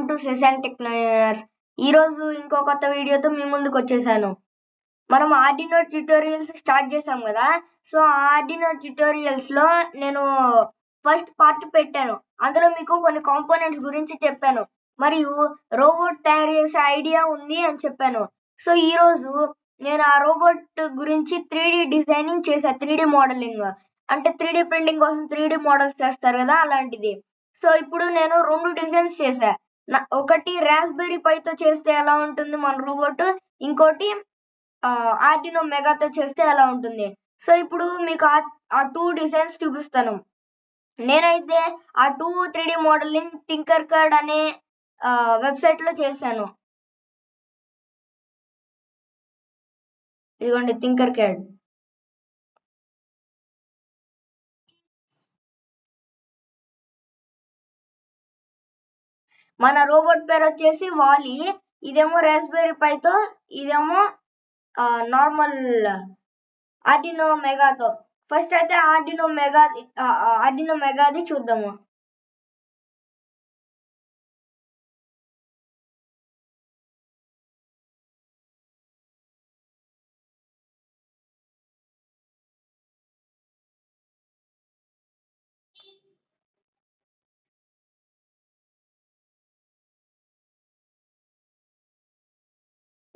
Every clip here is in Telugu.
Welcome to Shashank technologies. ఈరోజు ఇంకో కొత్త వీడియోతో మీ ముందుకు వచ్చేసాను. మనం ఆర్డినో ట్యుటోరియల్స్ స్టార్ట్ చేసాం కదా. సో ఆర్డినో ట్యుటోరియల్స్ లో నేను ఫస్ట్ పార్ట్ పెట్టాను. అందులో మీకు కొన్ని కాంపోనెంట్స్ గురించి చెప్పాను మరియు రోబోట్ తయారు చేసే ఐడియా ఉంది అని చెప్పాను. సో ఈరోజు నేను ఆ రోబోట్ గురించి 3D డిజైనింగ్ చేశా. 3D మోడలింగ్ అంటే 3D ప్రింటింగ్ కోసం 3D మోడల్స్ చేస్తారు కదా, అలాంటిది. సో ఇప్పుడు నేను 2 డిజైన్స్ చేశా. ఒకటి రాస్బెర్రీ పైతో చేస్తే ఎలా ఉంటుంది మన రోబోట్, ఇంకోటి ఆర్డినో మెగాతో చేస్తే ఎలా ఉంటుంది. సో ఇప్పుడు మీకు ఆ 2 డిజైన్స్ చూపిస్తాను. నేనైతే ఆ 2 3D మోడలింగ్ టింకర్కాడ్ అనే వెబ్సైట్ లో చేశాను. ఇదిగోండి టింకర్కాడ్. మన రోబోట్ పేరు వచ్చేసి వాలీ. ఇదేమో రాస్బెర్రీ పైతో, ఇదేమో నార్మల్ ఆర్డినో మెగాతో. ఫస్ట్ అయితే ఆర్డినో మెగాది చూద్దాము.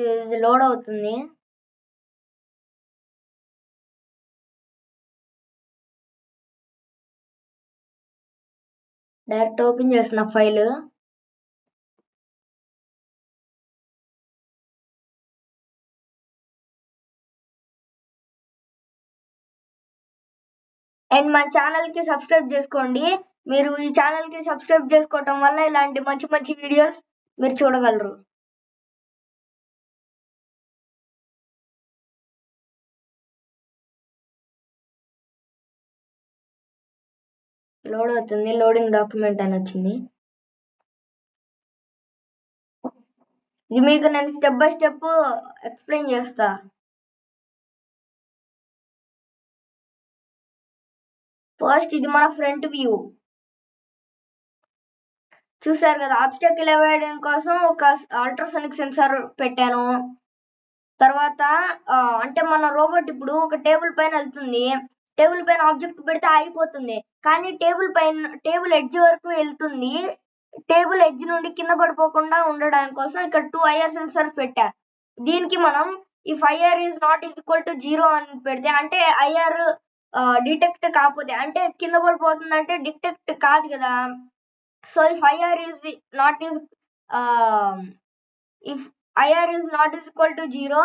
ఇది లోడ్ అవుతుంది. డైరెక్ట్ ఓపెన్ చేసిన ఫైల్. అండ్ మన ఛానల్ కి సబ్స్క్రైబ్ చేసుకోండి. మీరు ఈ ఛానల్ కి సబ్స్క్రైబ్ చేసుకోవటం వల్ల ఇలాంటి మంచి మంచి వీడియోస్ మీరు చూడగలరు. లోడ్ అవుతుంది. లోడింగ్ డాక్యుమెంట్ అని వచ్చింది. ఇది మీకు నేను స్టెప్ బై స్టెప్ ఎక్స్ప్లెయిన్ చేస్తా. ఫస్ట్ ఇది మన ఫ్రంట్ వ్యూ. చూసారు కదా, ఆబ్స్టాకిల్ అవాయిడెన్స్ కోసం ఒక అల్ట్రాసోనిక్ సెన్సార్ పెట్టాను. తర్వాత అంటే మన రోబోట్ ఇప్పుడు ఒక టేబుల్ పైన వెళ్తుంది. టేబుల్ పైన ఆబ్జెక్ట్ పెడితే ఆగిపోతుంది, కానీ టేబుల్ ఎడ్జ్ వరకు వెళ్తుంది. టేబుల్ ఎడ్జ్ నుండి కింద పడిపోకుండా ఉండడానికి కోసం ఇక్కడ 2 IR సెన్సార్స్ పెట్టా. దీనికి మనం if IR is not equal to 0 అని పెడితే, అంటే IR డిటెక్ట్ కాకపోతే, అంటే కింద పడిపోతుంది అంటే డిటెక్ట్ కాదు కదా. So if IR is not equal to 0,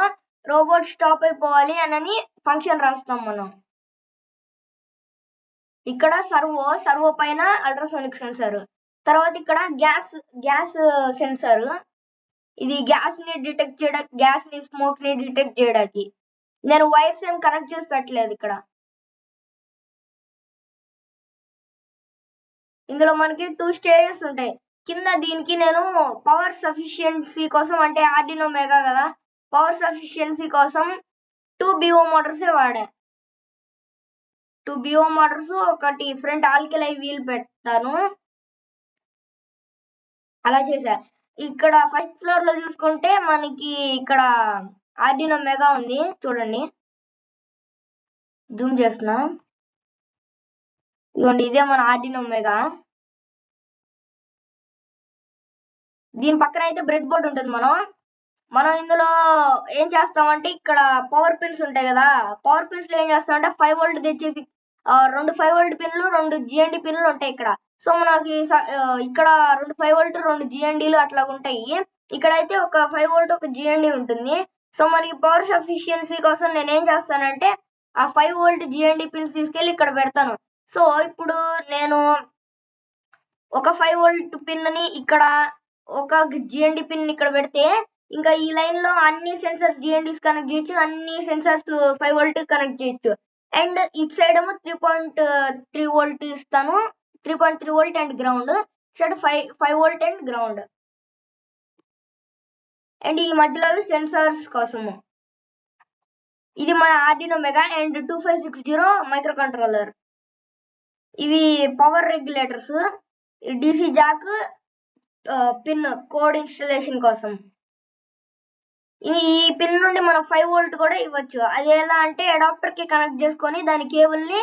robot stop అయిపోవాలి అని ఫంక్షన్ రాస్తాం మనం. ఇక్కడ సర్వో పైన అల్ట్రాసోనిక్ సెన్సార్. తర్వాత ఇక్కడ గ్యాస్ సెన్సార్. ఇది గ్యాస్ ని డిటెక్ట్ చేయడానికి, గ్యాస్ ని స్మోక్ ని డిటెక్ట్ చేయడానికి. నేను వైర్స్ ఏం కనెక్ట్ చేసి పెట్టలేదు ఇక్కడ. ఇందులో మనకి 2 స్టేజెస్ ఉంటాయి. కింద దీనికి నేను పవర్ సఫిషియన్సీ కోసం, అంటే ఆర్డినో మెగా కదా, పవర్ సఫిషియన్సీ కోసం 2 BO మోటార్స్ వాడా. 2 BO మోటార్స్, ఒకటి ఫ్రంట్ ఆల్కలై వీల్ పెడతాను. అలా చేశా. ఇక్కడ ఫస్ట్ ఫ్లోర్ లో చూసుకుంటే మనకి ఇక్కడ ఆర్డినో మెగా ఉంది. చూడండి, జూమ్ చేస్తున్నా. ఇదిగోండి, ఇదే మన ఆర్డినో మెగా. దీని పక్కన అయితే బ్రెడ్ బోర్డ్ ఉంటుంది. మనం ఇందులో ఏం చేస్తామంటే, ఇక్కడ పవర్ పిన్స్ ఉంటాయి కదా, పవర్ పిన్స్ లో ఏం చేస్తామంటే 5 వోల్ట్ తెచ్చేసి 2 5 వోల్ట్ పిన్లు, 2 GND పిన్లు ఉంటాయి ఇక్కడ. సో మనకి ఇక్కడ 2 5 వోల్ట్ 2 GNDలు అట్లా ఉంటాయి. ఇక్కడైతే ఒక 5 వోల్ట్ ఒక GND ఉంటుంది. సో మనకి పవర్ సఫిషియన్సీ కోసం నేను ఏం చేస్తానంటే, ఆ 5 వోల్ట్ GND పిన్స్ తీసుకెళ్ళి ఇక్కడ పెడతాను. సో ఇప్పుడు నేను ఒక 5 వోల్ట్ పిన్ ని ఇక్కడ, ఒక GND పిన్ ఇక్కడ పెడితే, ఇంకా ఈ లైన్ లో అన్ని సెన్సార్స్ GNDs కనెక్ట్ చేయొచ్చు, అన్ని సెన్సార్స్ 5 వోల్ట్ కనెక్ట్ చేయొచ్చు. అండ్ ఇట్ సైడ్ ఏమో 3.3 వోల్ట్ ఇస్తాను. 3.3 volt and ground. Side 5 volt and ground. And ఈ మధ్యలో అవి సెన్సార్స్ కోసము. ఇది మన Arduino Mega and 2560 micro controller. ఇవి power regulators. DC jack, pin code installation కోసం. ఈ పిన్ నుండి మనం 5 వోల్ట్ కూడా ఇవ్వచ్చు. అది ఎలా అంటే అడాప్టర్ కి కనెక్ట్ చేసుకొని దాని కేబుల్ ని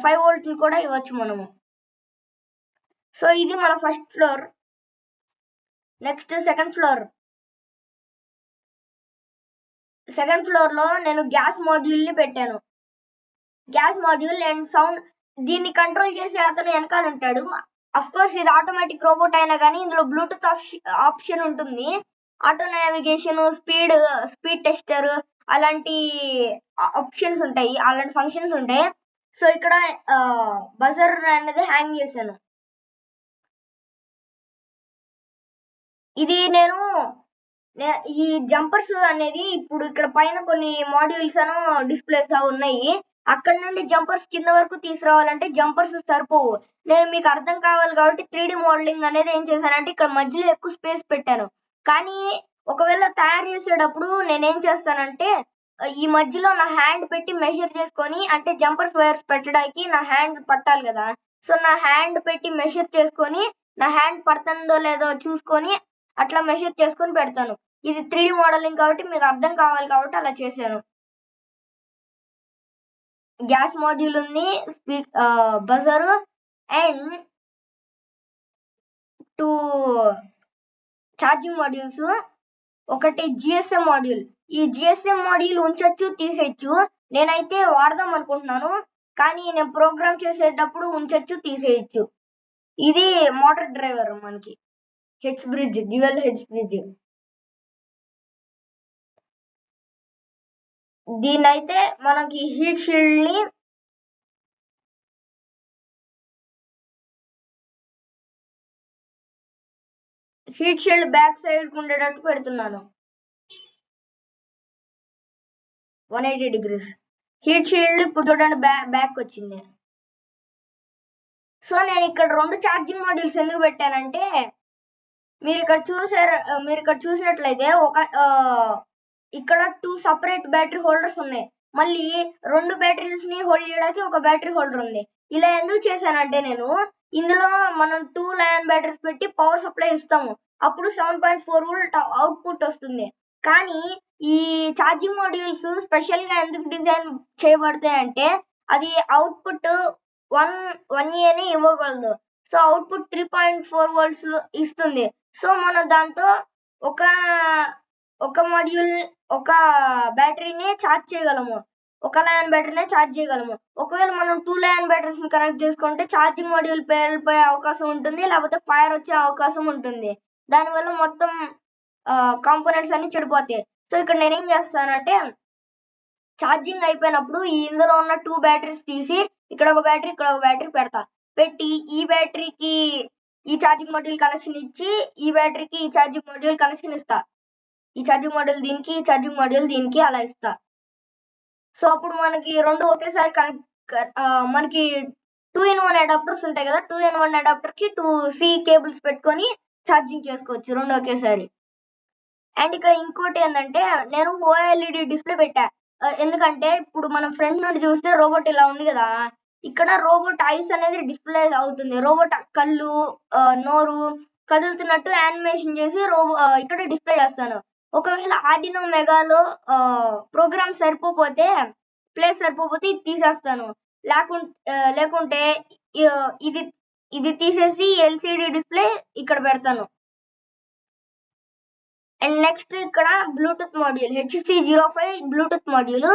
5 వోల్ట్ ని కూడా ఇవ్వచ్చు మనము. సో ఇది మన first floor. Next second floor లో నేను గ్యాస్ మాడ్యూల్ ని పెట్టాను. గ్యాస్ మాడ్యూల్ అండ్ సౌండ్ దీన్ని కంట్రోల్ చేసే అతను వెనకాల ఉంటాడు. అఫ్ కోర్స్ ఇది ఆటోమేటిక్ రోబోట్ అయినా కానీ ఇందులో బ్లూటూత్ ఆప్షన్ ఉంటుంది. ఆటో నావిగేషన్, స్పీడ్ టెస్టర్ అలాంటి ఆప్షన్స్ ఉంటాయి, అలాంటి ఫంక్షన్స్ ఉంటాయి. సో ఇక్కడ బజర్ అనేది హ్యాంగ్ చేశాను. ఇది నేను ఈ జంపర్స్ అనేది ఇప్పుడు ఇక్కడ పైన కొన్ని మాడ్యూల్స్ అను డిస్ప్లేస్ ఉన్నాయి. అక్కడ నుండి జంపర్స్ కింద వరకు తీసుకురావాలంటే జంపర్స్ సరిపోవు. నేను మీకు అర్థం కావాలి కాబట్టి 3D మోడలింగ్ అనేది ఏం చేశానంటే ఇక్కడ మధ్యలో ఎక్కువ స్పేస్ పెట్టాను. కానీ ఒకవేళ తయారు చేసేటప్పుడు నేనేం చేస్తానంటే ఈ మధ్యలో నా హ్యాండ్ పెట్టి మెజర్ చేసుకొని, అంటే జంపర్స్ వైర్స్ పెట్టడానికి నా హ్యాండ్ పట్టాలి కదా. సో నా హ్యాండ్ పెట్టి మెజర్ చేసుకొని, నా హ్యాండ్ పడుతుందో లేదో చూసుకొని అట్లా మెజర్ చేసుకొని పెడతాను. ఇది 3D మోడలింగ్ కాబట్టి మీకు అర్థం కావాలి కాబట్టి అలా చేశాను. గ్యాస్ మాడ్యూల్ ఉంది, బజర్ అండ్ 2 ఛార్జింగ్ మాడ్యూల్స్, ఒకటి GSM మాడ్యూల్. ఈ GSM మాడ్యూల్ ఉంచొచ్చు, తీసేయచ్చు. నేనైతే వాడదాం అనుకుంటున్నాను, కానీ నేను ప్రోగ్రామ్ చేసేటప్పుడు ఉంచొచ్చు, తీసేయచ్చు. ఇది మోటార్ డ్రైవర్ మనకి H bridge, dual H bridge. దీనైతే మనకి హీట్ షీల్డ్ ని బ్యాక్ సైడ్ ఉండేటట్టు పెడుతున్నాను. 180 degrees హీట్ షీల్డ్. ఇప్పుడు చూడండి బ్యాక్ వచ్చింది. సో నేను ఇక్కడ 2 ఛార్జింగ్ మాడ్యూల్స్ ఎందుకు పెట్టానంటే మీరు ఇక్కడ చూసినట్లయితే ఇక్కడ 2 సపరేట్ బ్యాటరీ హోల్డర్స్ ఉన్నాయి. మళ్ళీ 2 బ్యాటరీస్ ని హోల్డ్ చేయడానికి ఒక బ్యాటరీ హోల్డర్ ఉంది. ఇలా ఎందుకు చేశానంటే నేను ఇందులో మనం 2 లయన్ బ్యాటరీస్ పెట్టి పవర్ సప్లై ఇస్తాము. అప్పుడు 7.4 వోల్ట్ అవుట్పుట్ వస్తుంది. కానీ ఈ ఛార్జింగ్ మాడ్యూల్స్ స్పెషల్ గా ఎందుకు డిజైన్ చేయబడతాయి అంటే అది అవుట్పుట్ 1A ని ఇవ్వగలదు. సో అవుట్పుట్ 3.4 వోల్ట్స్ ఇస్తుంది. సో మనం దాంతో ఒక మాడ్యూల్ ఒక బ్యాటరీని ఛార్జ్ చేయగలము, ఒక లయన్ బ్యాటరీనే ఛార్జ్ చేయగలము. ఒకవేళ మనం 2 లయన్ బ్యాటరీస్ ని కనెక్ట్ చేసుకుంటే ఛార్జింగ్ మాడ్యూల్ పేలిపోయే అవకాశం ఉంటుంది, లేకపోతే ఫైర్ వచ్చే అవకాశం ఉంటుంది. దానివల్ల మొత్తం కాంపోనెంట్స్ అన్ని చెడిపోతాయి. సో ఇక్కడ నేనేం చేస్తానంటే ఛార్జింగ్ అయిపోయినప్పుడు ఇందులో ఉన్న 2 బ్యాటరీస్ తీసి ఇక్కడ ఒక బ్యాటరీ, ఇక్కడ ఒక బ్యాటరీ పెట్టి ఈ బ్యాటరీకి ఈ ఛార్జింగ్ మాడ్యూల్ కనెక్షన్ ఇచ్చి, ఈ బ్యాటరీకి ఈ ఛార్జింగ్ మాడ్యూల్ కనెక్షన్ ఇస్తా. ఈ ఛార్జింగ్ మాడ్యూల్ దీనికి, ఈ ఛార్జింగ్ మాడ్యూల్ దీనికి అలా ఇస్తా. సో అప్పుడు మనకి 2 ఒకేసారి మనకి 2-in-1 అడాప్టర్స్ ఉంటాయి కదా. 2-in-1 అడాప్టర్ కి 2 C కేబుల్స్ పెట్టుకొని ఛార్జింగ్ చేసుకోవచ్చు 2 ఒకేసారి. అండ్ ఇక్కడ ఇంకోటి ఏంటంటే నేను OLED డిస్ప్లే పెట్టా. ఎందుకంటే ఇప్పుడు మనం ఫ్రంట్ నుండి చూస్తే రోబోట్ ఇలా ఉంది కదా, ఇక్కడ రోబోట్ ఐస్ అనేది డిస్ప్లే అవుతుంది. రోబోట్ కళ్ళు, నోరు కదులుతున్నట్టు యానిమేషన్ చేసి ఇక్కడ డిస్ప్లే చేస్తాను. ఒకవేళ ఆర్డినో మెగాలో ప్రోగ్రామ్ ప్లేస్ సరిపోతే ఇది తీసేస్తాను. లేకుంటే ఇది తీసేసి LCD డిస్ప్లే ఇక్కడ పెడతాను. అండ్ నెక్స్ట్ ఇక్కడ Bluetooth module HC05 Bluetooth module.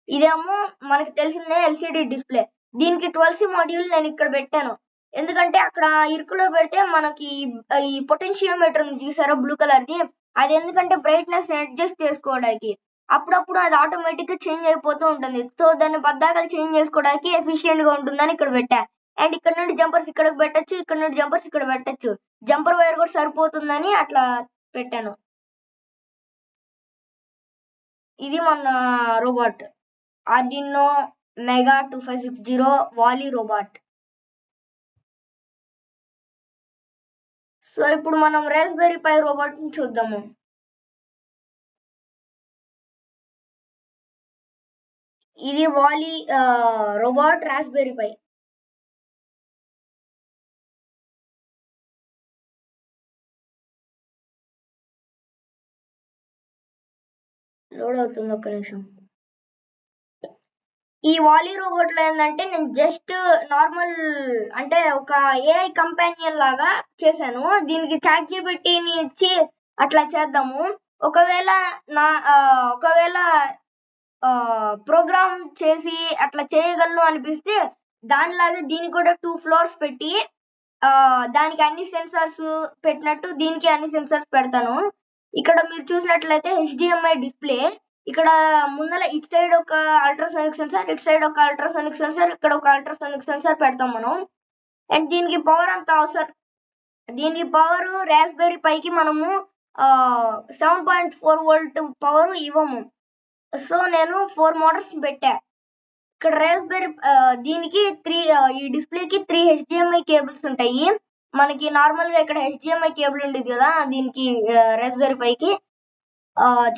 ఇదేమో మనకి తెలిసిందే LCD డిస్ప్లే. దీనికి 12C మాడ్యూల్ నేను ఇక్కడ పెట్టాను. ఎందుకంటే అక్కడ ఇరుకులో పెడితే మనకి ఈ పొటెన్షియోమీటర్ ఉంది చూసారా బ్లూ కలర్ది, అది ఎందుకంటే బ్రైట్నెస్ అడ్జస్ట్ చేసుకోవడానికి. అప్పుడప్పుడు అది ఆటోమేటిక్ గా చేంజ్ అయిపోతూ ఉంటుంది. సో దాన్ని బద్దాకలు చేంజ్ చేసుకోవడానికి ఎఫిషియెంట్ గా ఉంటుందని ఇక్కడ పెట్టా. అండ్ ఇక్కడ నుండి జంపర్స్ ఇక్కడికి పెట్టచ్చు, ఇక్కడ నుండి జంపర్స్ ఇక్కడ పెట్టచ్చు. జంపర్ వైర్ కూడా సరిపోతుందని అట్లా పెట్టాను. ఇది మన రోబోట్ ఆర్డినో మెగా 2560 వాలీ రోబోట్. సో ఇప్పుడు మనం రాస్బెర్రీ పై రోబోట్ ని చూద్దాము. ఇది వాలీ రోబోట్ రాస్బెర్రీ పై. లోడ్ అవుతుంది, ఒక్క నిమిషం. ఈ వాలీ రోబోట్ లో ఏంటంటే నేను జస్ట్ నార్మల్ అంటే ఒక ఏఐ కంపానియన్ లాగా చేశాను. దీనికి చాట్ జీపీటీని ఇచ్చి అట్లా చేద్దాము. ఒకవేళ ఒకవేళ ప్రోగ్రామ్ చేసి అట్లా చేయగలను అనిపిస్తే దానిలాగా దీనికి కూడా 2 ఫ్లోర్స్ పెట్టి దానికి అన్ని సెన్సార్స్ పెట్టినట్టు దీనికి అన్ని సెన్సార్స్ పెడతాను. ఇక్కడ మీరు చూసినట్లయితే HDMI డిస్ప్లే, ఇక్కడ ముందర ఇటు సైడ్ ఒక అల్ట్రాసోనిక్ సెన్సార్, ఇటు సైడ్ ఒక అల్ట్రాసోనిక్ సెన్సార్, ఇక్కడ ఒక అల్ట్రాసోనిక్ సెన్సార్ పెడతాం మనం. అండ్ దీనికి పవర్ అంత అవసరం. దీనికి పవర్ రాస్బెర్రీ పైకి మనము 7.4 వోల్ట్ పవర్ ఇవ్వము. సో నేను 4 మోటార్స్ పెట్టా. ఇక్కడ రాస్బెర్రీ దీనికి ఈ డిస్ప్లేకి 3 HDMI కేబుల్స్ ఉంటాయి. మనకి నార్మల్ గా ఇక్కడ HDMI కేబుల్ ఉండేది కదా, దీనికి రాస్బెర్రీ పైకి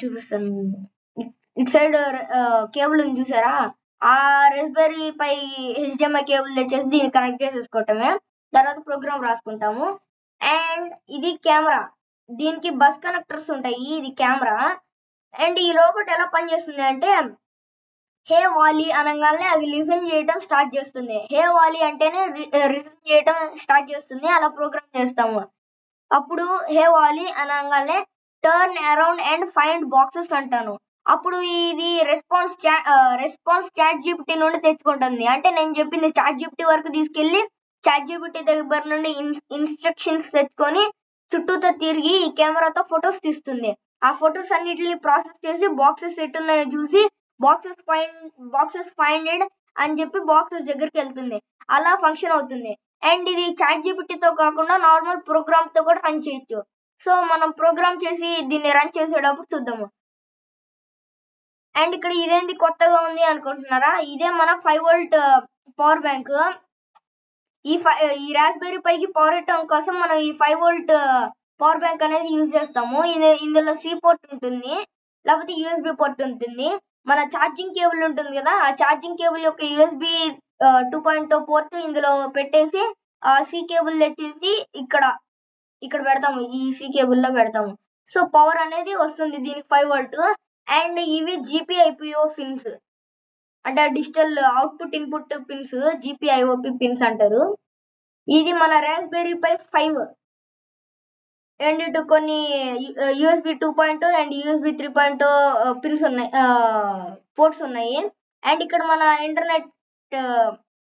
చూపిస్తాను. ఇటు సైడ్ కేబుల్ ఉంది చూసారా, ఆ రాస్బెర్రీ పై HDMI కేబుల్ తెచ్చేసి దీన్ని కనెక్ట్ చేసేసుకోవటమే. తర్వాత ప్రోగ్రామ్ రాసుకుంటాము. అండ్ ఇది కెమెరా, దీనికి బస్ కనెక్టర్స్ ఉంటాయి. ఇది కెమెరా. అండ్ ఈ రోబోట్ ఎలా పనిచేస్తుంది అంటే హే వాలీ అనగానే అది లిసన్ చేయడం స్టార్ట్ చేస్తుంది. హే వాలీ అంటేనే లిసన్ చేయడం స్టార్ట్ చేస్తుంది. అలా ప్రోగ్రామ్ చేస్తాము. అప్పుడు హే వాలీ అనగానే turn around and find boxes అంటాను. అప్పుడు ఇది రెస్పాన్స్ చాట్ జీపీటీ నుండి తెచ్చుకుంటుంది. అంటే నేను చెప్పింది చాట్ జీపీటీ వరకు తీసుకెళ్లి చాట్ జీపీటీ దగ్గర నుండి ఇన్స్ట్రక్షన్స్ తెచ్చుకొని చుట్టూతో తిరిగి ఈ కెమెరాతో ఫొటోస్ తీస్తుంది. ఆ ఫొటోస్ అన్నిటిని ప్రాసెస్ చేసి బాక్సెస్ ఎట్టున్నాయో చూసి బాక్సెస్ ఫైండెడ్ అని చెప్పి బాక్సెస్ దగ్గరికి వెళ్తుంది. అలా ఫంక్షన్ అవుతుంది. అండ్ ఇది చాట్ జీపీటీతో కాకుండా నార్మల్ ప్రోగ్రామ్ తో కూడా రన్ చేయొచ్చు. సో మనం ప్రోగ్రామ్ చేసి దీన్ని రన్ చేసేటప్పుడు చూద్దాము. అండ్ ఇక్కడ ఇదేంది కొత్తగా ఉంది అనుకుంటున్నారా, ఇదే మన 5 వోల్ట్ పవర్ బ్యాంక్. ఈ రాస్బెర్రీ పైకి పవర్ ఇవ్వడం కోసం మనం ఈ 5 వోల్ట్ పవర్ బ్యాంక్ అనేది యూజ్ చేస్తాము. ఇందులో C పోర్ట్ ఉంటుంది, లేకపోతే USB పోర్ట్ ఉంటుంది. మన ఛార్జింగ్ కేబుల్ ఉంటుంది కదా, ఆ ఛార్జింగ్ కేబుల్ యొక్క USB 2.0 పోర్ట్ ఇందులో పెట్టేసి ఆ C కేబుల్ తెచ్చేసి ఇక్కడ పెడతాము. ఈ C కేబుల్ లో పెడతాము. సో పవర్ అనేది వస్తుంది దీనికి 5 వోల్ట్. అండ్ ఇవి GPIO పిన్స్, అంటే digital output input pins, GPIOP pins అంటారు. ఇది మన రాస్బెర్రీ పై 5. అండ్ ఇటు కొన్ని USB 2.0 అండ్ USB 3.0 పిన్స్ ఉన్నాయి, పోర్ట్స్ ఉన్నాయి. అండ్ ఇక్కడ మన ఇంటర్నెట్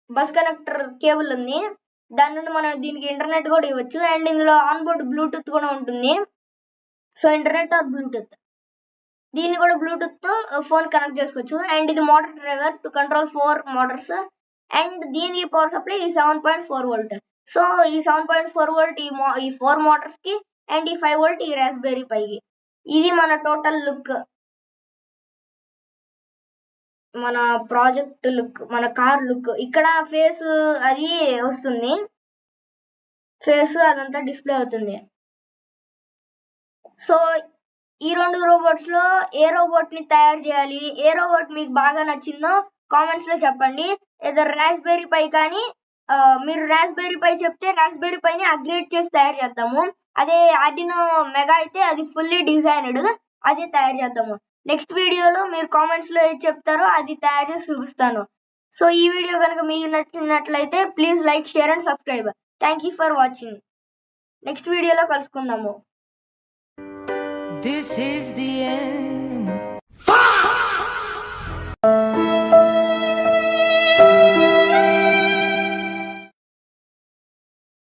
బస్ కనెక్టర్ కేబుల్ ఉంది, దాని నుండి మనం దీనికి ఇంటర్నెట్ కూడా ఇవ్వచ్చు. అండ్ ఇందులో ఆన్బోర్డ్ బ్లూటూత్ కూడా ఉంటుంది. సో ఇంటర్నెట్ ఆర్ బ్లూటూత్, దీన్ని కూడా బ్లూటూత్ తో ఫోన్ కనెక్ట్ చేసుకోవచ్చు. అండ్ ఇది motor driver to control 4 Motors. And దీనికి పవర్ సప్లై 7.4 వోల్ట్. సో ఈ 7.4 వోల్ట్ ఈ 4 మోటార్స్ కి, అండ్ ఈ 5 వోల్ట్ ఈ రాస్బెర్రీ పైకి. ఇది మన టోటల్ లుక్, మన ప్రాజెక్ట్ లుక్, మన కార్ లుక్. ఇక్కడ ఫేస్ అది వస్తుంది, ఫేస్ అదంతా డిస్ప్లే అవుతుంది. సో ఈ 2 రోబోట్స్ లో ఏ రోబోట్ ని తయారు చేయాలి, ఏ రోబోట్ మీకు బాగా నచ్చిందో కామెంట్స్ లో చెప్పండి. ఏదో రాస్బెర్రీ పై కానీ మీరు రాస్బెర్రీ పై చెప్తే రాస్బెర్రీ పైని అప్గ్రేడ్ చేసి తయారు చేద్దాము. అదే ఆర్డినో మెగా అయితే అది ఫుల్లీ డిజైన్డ్, అదే తయారు చేద్దాము. నెక్స్ట్ వీడియోలో మీరు కామెంట్స్ లో ఏది చెప్తారో అది తయారు చేసి చూపిస్తాను. సో ఈ వీడియో కనుక మీకు నచ్చినట్లయితే please like, share and subscribe. Thank you for watching. Next వీడియోలో కలుసుకుందాము. This is the end.